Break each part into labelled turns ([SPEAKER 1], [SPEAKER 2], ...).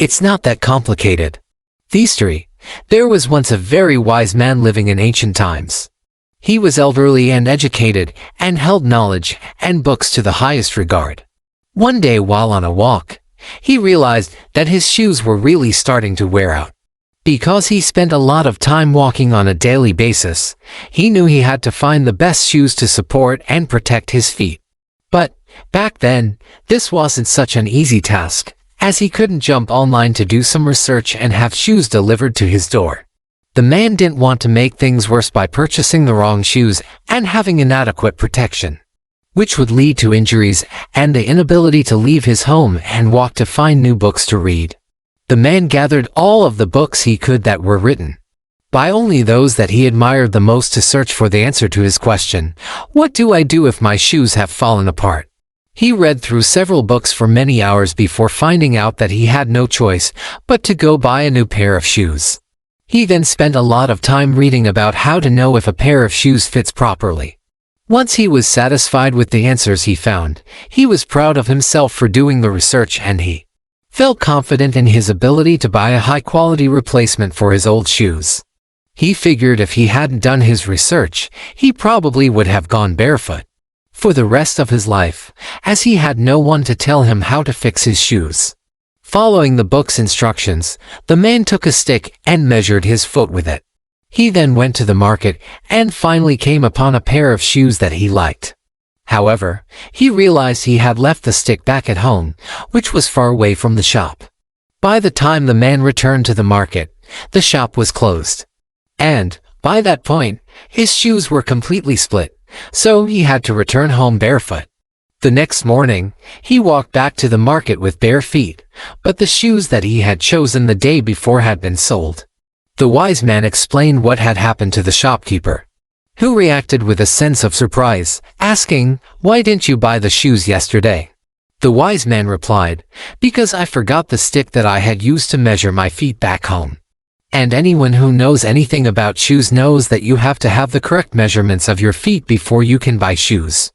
[SPEAKER 1] It's not that complicated. History. There was once a very wise man living in ancient times. He was elderly and educated, and held knowledge and books to the highest regard. One day while on a walk, he realized that his shoes were really starting to wear out. Because he spent a lot of time walking on a daily basis, he knew he had to find the best shoes to support and protect his feet. But, back then, this wasn't such an easy task, as he couldn't jump online to do some research and have shoes delivered to his door. The man didn't want to make things worse by purchasing the wrong shoes and having inadequate protection, which would lead to injuries and the inability to leave his home and walk to find new books to read. The man gathered all of the books he could that were written by only those that he admired the most to search for the answer to his question, "What do I do if my shoes have fallen apart?" He read through several books for many hours before finding out that he had no choice but to go buy a new pair of shoes. He then spent a lot of time reading about how to know if a pair of shoes fits properly. Once he was satisfied with the answers he found, he was proud of himself for doing the research, and he felt confident in his ability to buy a high-quality replacement for his old shoes. He figured if he hadn't done his research, he probably would have gone barefoot for the rest of his life, as he had no one to tell him how to fix his shoes. Following the book's instructions, the man took a stick and measured his foot with it. He then went to the market and finally came upon a pair of shoes that he liked. However, he realized he had left the stick back at home, which was far away from the shop. By the time the man returned to the market, the shop was closed. And, by that point, his shoes were completely split, so he had to return home barefoot. The next morning, he walked back to the market with bare feet, but the shoes that he had chosen the day before had been sold. The wise man explained what had happened to the shopkeeper, who reacted with a sense of surprise, asking, "Why didn't you buy the shoes yesterday?" The wise man replied, "Because I forgot the stick that I had used to measure my feet back home. And anyone who knows anything about shoes knows that you have to have the correct measurements of your feet before you can buy shoes.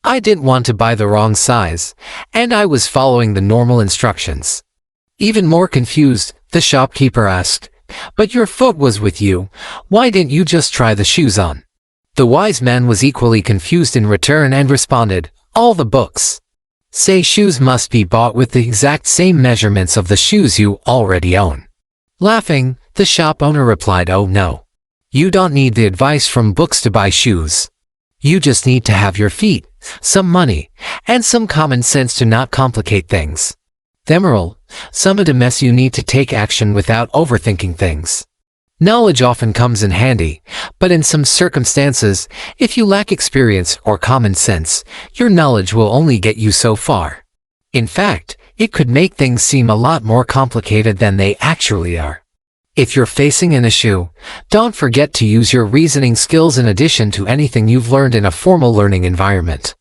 [SPEAKER 1] I didn't want to buy the wrong size, and I was following the normal instructions." Even more confused, the shopkeeper asked, "But your foot was with you. Why didn't you just try the shoes on?" The wise man was equally confused in return and responded, "All the books say shoes must be bought with the exact same measurements of the shoes you already own." Laughing, the shop owner replied, "Oh no. You don't need the advice from books to buy shoes. You just need to have your feet, some money, and some common sense to not complicate things." The moral: some of the mess you need to take action without overthinking things. Knowledge often comes in handy, but in some circumstances, if you lack experience or common sense, your knowledge will only get you so far. In fact, it could make things seem a lot more complicated than they actually are. If you're facing an issue, don't forget to use your reasoning skills in addition to anything you've learned in a formal learning environment.